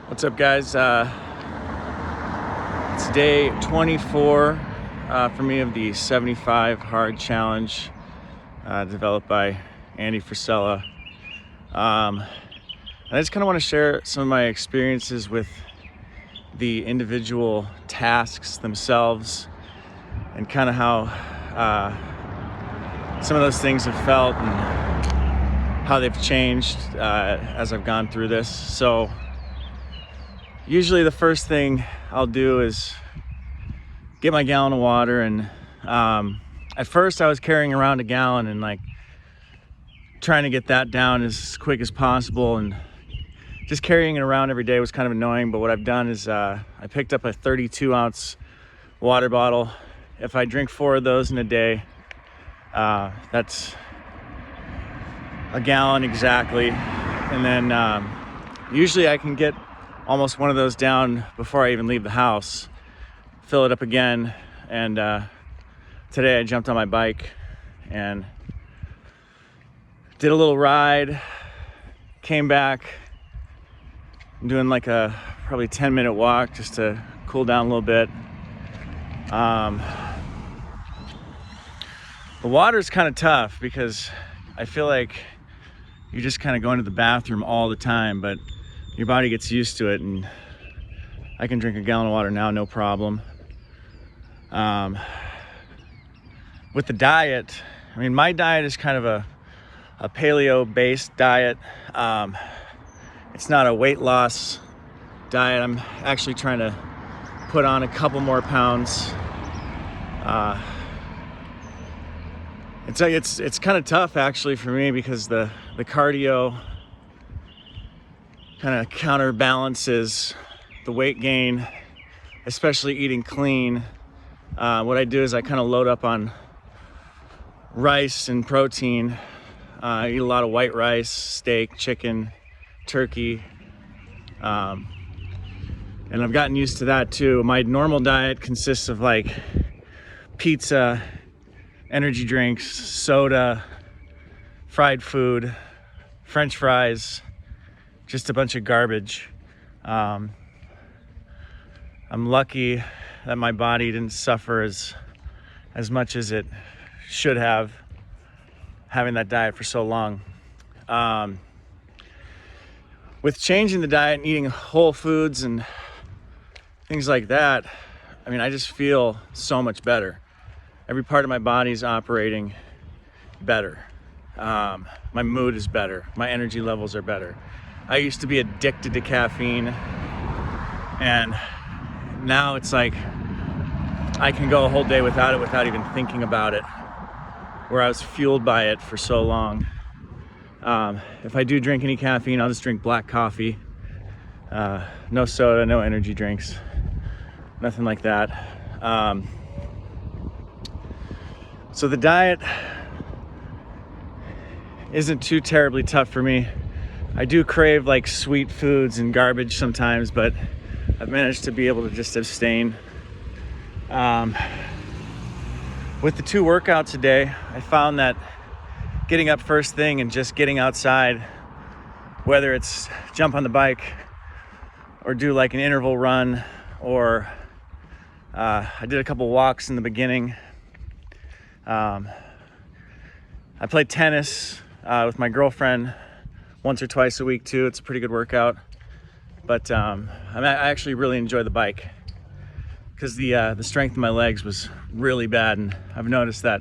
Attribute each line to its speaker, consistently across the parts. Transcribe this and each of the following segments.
Speaker 1: What's up, guys? It's day 24 for me of the 75 hard challenge developed by Frisella. I just kind of want to share some of my experiences with the individual tasks themselves and kind of how some of those things have felt and how they've changed as I've gone through this. So usually the first thing I'll do is get my gallon of water, and at first I was carrying around a gallon and like trying to get that down as quick as possible, and just carrying it around every day was kind of annoying. But what I've done is I picked up a 32-ounce water bottle. If I drink 4 of those in a day, that's a gallon exactly. And then usually I can get almost one of those down before I even leave the house, fill it up again. And today I jumped on my bike and did a little ride, came back. I'm doing like a probably 10-minute walk just to cool down a little bit. The water's kind of tough because I feel like you're just kind of going to the bathroom all the time, but your body gets used to it, and I can drink a gallon of water now, no problem. With the diet, I mean, my diet is kind of a paleo-based diet. It's not a weight loss diet. I'm actually trying to put on a couple more pounds. It's kind of tough actually for me because the cardio kind of counterbalances the weight gain, especially eating clean. What I do is I kind of load up on rice and protein. I eat a lot of white rice, steak, chicken, turkey, and I've gotten used to that too. My normal diet consists of like pizza, energy drinks, soda, fried food, French fries, just a bunch of garbage. I'm lucky that my body didn't suffer as much as it should have, having that diet for so long. With changing the diet and eating whole foods and things like that, I mean, I just feel so much better. Every part of my body is operating better. My mood is better. My energy levels are better. I used to be addicted to caffeine, and now it's like I can go a whole day without it without even thinking about it, where I was fueled by it for so long. If I do drink any caffeine, I'll just drink black coffee. No soda, no energy drinks, nothing like that. So the diet isn't too terribly tough for me. I do crave like sweet foods and garbage sometimes, but I've managed to be able to just abstain. With the 2 workouts a day, I found that getting up first thing and just getting outside, whether it's jump on the bike or do like an interval run, or I did a couple walks in the beginning. I played tennis with my girlfriend once or twice a week too. It's a pretty good workout. But I actually really enjoy the bike because the strength in my legs was really bad, and I've noticed that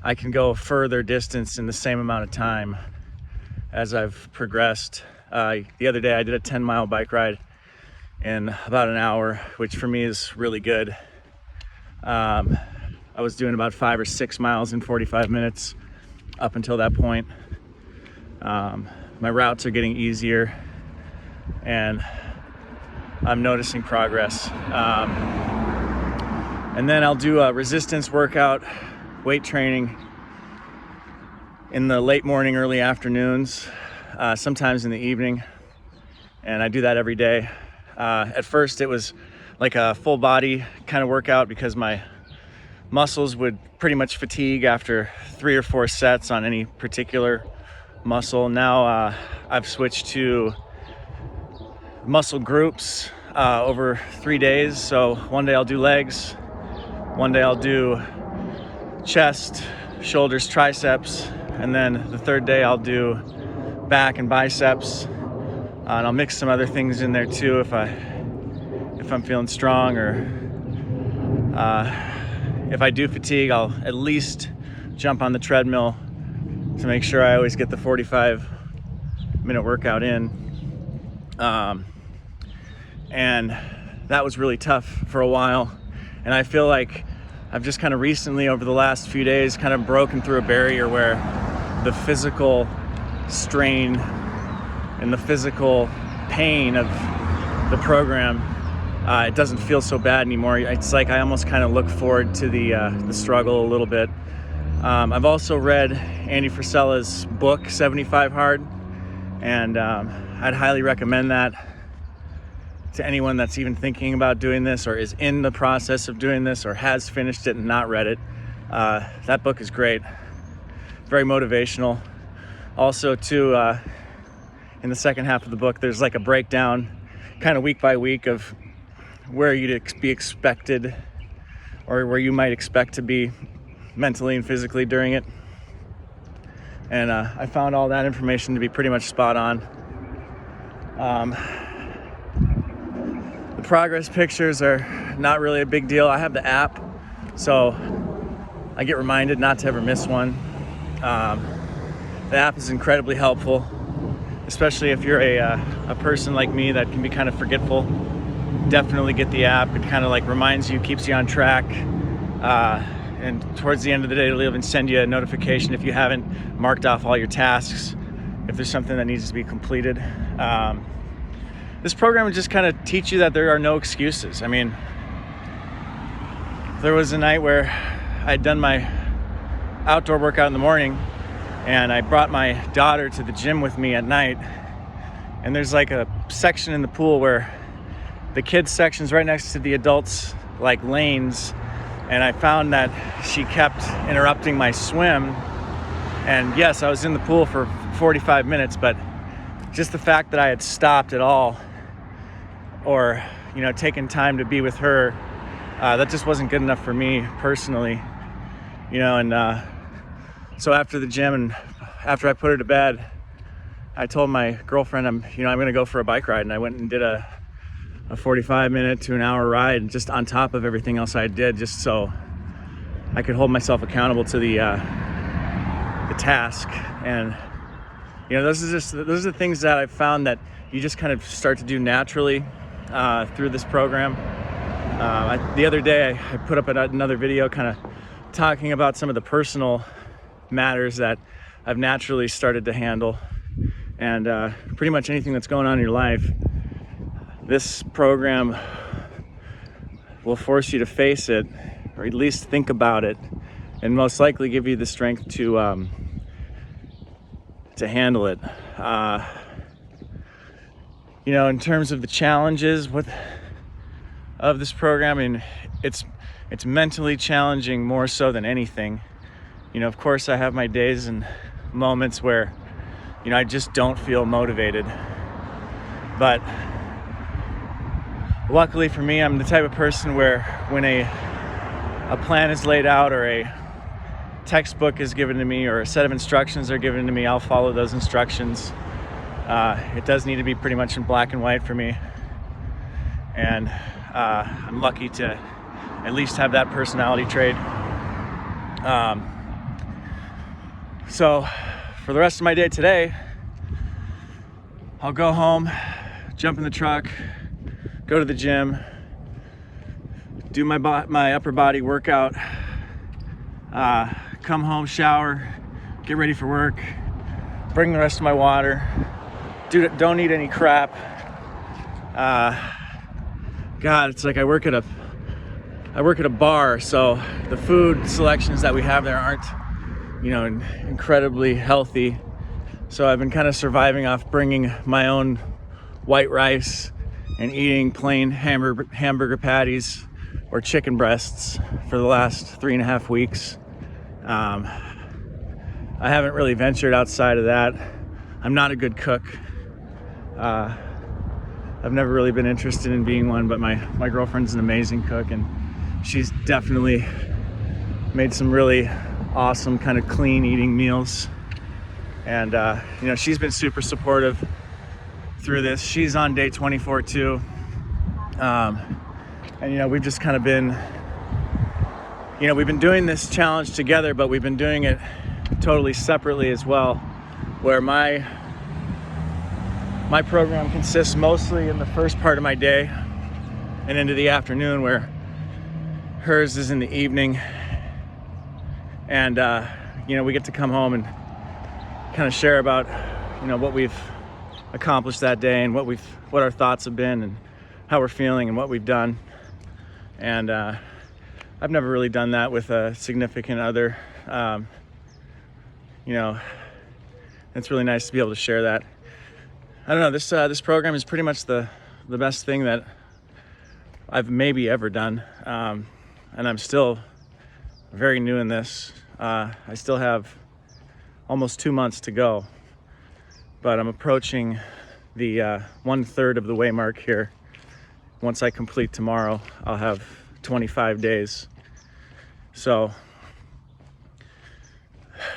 Speaker 1: I can go a further distance in the same amount of time as I've progressed. The other day I did a 10-mile bike ride in about an hour, which for me is really good. I was doing about 5 or 6 miles in 45 minutes up until that point. My routes are getting easier, and I'm noticing progress. And then I'll do a resistance workout, weight training in the late morning, early afternoons, sometimes in the evening. And I do that every day. At first it was like a full body kind of workout because my muscles would pretty much fatigue after 3 or 4 sets on any particular muscle. Now I've switched to muscle groups over 3 days. So one day I'll do legs, one day I'll do chest, shoulders, triceps, and then the third day I'll do back and biceps. And I'll mix some other things in there too if I'm feeling strong, or if I do fatigue, I'll at least jump on the treadmill to make sure I always get the 45-minute workout in. And that was really tough for a while. And I feel like I've just kind of recently, over the last few days, kind of broken through a barrier where the physical strain and the physical pain of the program, it doesn't feel so bad anymore. It's like I almost kind of look forward to the struggle a little bit. I've also read Andy Frisella's book, 75 Hard, and I'd highly recommend that to anyone that's even thinking about doing this, or is in the process of doing this, or has finished it and not read it. That book is great, very motivational. Also too, in the second half of the book, there's like a breakdown kind of week by week of where you'd be expected, or where you might expect to be mentally and physically during it. And I found all that information to be pretty much spot on. The progress pictures are not really a big deal. I have the app, so I get reminded not to ever miss one. The app is incredibly helpful, especially if you're a person like me that can be kind of forgetful. Definitely get the app. It kind of like reminds you, keeps you on track. And towards the end of the day, it'll even send you a notification if you haven't marked off all your tasks, if there's something that needs to be completed. This program will just kind of teach you that there are no excuses. I mean, there was a night where I'd done my outdoor workout in the morning, and I brought my daughter to the gym with me at night. And there's like a section in the pool where the kids section's right next to the adults like lanes. And I found that she kept interrupting my swim. And yes, I was in the pool for 45 minutes, but just the fact that I had stopped at all, or, you know, taken time to be with her, that just wasn't good enough for me personally, you know. And so after the gym and after I put her to bed, I told my girlfriend I'm gonna go for a bike ride, and I went and did a 45-minute to an hour ride, just on top of everything else I did, just so I could hold myself accountable to the task. And you know, those are the things that I've found that you just kind of start to do naturally through this program. The other day I put up another video kind of talking about some of the personal matters that I've naturally started to handle, and pretty much anything that's going on in your life, this program will force you to face it, or at least think about it, and most likely give you the strength to handle it. You know, in terms of the challenges of this program, I mean, it's mentally challenging more so than anything. You know, of course, I have my days and moments where, you know, I just don't feel motivated. But luckily for me, I'm the type of person where when a plan is laid out, or a textbook is given to me, or a set of instructions are given to me, I'll follow those instructions. It does need to be pretty much in black and white for me. And I'm lucky to at least have that personality trait. So for the rest of my day today, I'll go home, jump in the truck, go to the gym, do my upper body workout, come home, shower, get ready for work, bring the rest of my water, don't eat any crap. God, it's like I work at a bar, so the food selections that we have there aren't, you know, incredibly healthy. So I've been kind of surviving off bringing my own white rice and eating plain hamburger patties or chicken breasts for the last 3.5 weeks. I haven't really ventured outside of that. I'm not a good cook. I've never really been interested in being one, but my girlfriend's an amazing cook, and she's definitely made some really awesome kind of clean eating meals. And you know, she's been super supportive through this. She's on day 24 too. And you know, we've just kind of been, you know, we've been doing this challenge together, but we've been doing it totally separately as well, where my program consists mostly in the first part of my day and into the afternoon, where hers is in the evening. And you know, we get to come home and kind of share about, you know, what we've accomplished that day and what our thoughts have been and how we're feeling and what we've done. And I've never really done that with a significant other. You know, it's really nice to be able to share that. I don't know, this program is pretty much the best thing that I've maybe ever done. And I'm still very new in this. I still have almost 2 months to go, but I'm approaching the 1/3 of the way mark here. Once I complete tomorrow, I'll have 25 days. So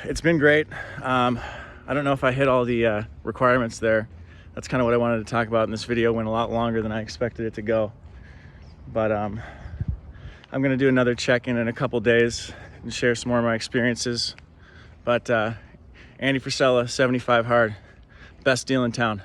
Speaker 1: it's been great. I don't know if I hit all the requirements there. That's kind of what I wanted to talk about in this video. Went a lot longer than I expected it to go. But I'm gonna do another check-in in a couple days and share some more of my experiences. But Andy Frisella, 75 hard, best deal in town.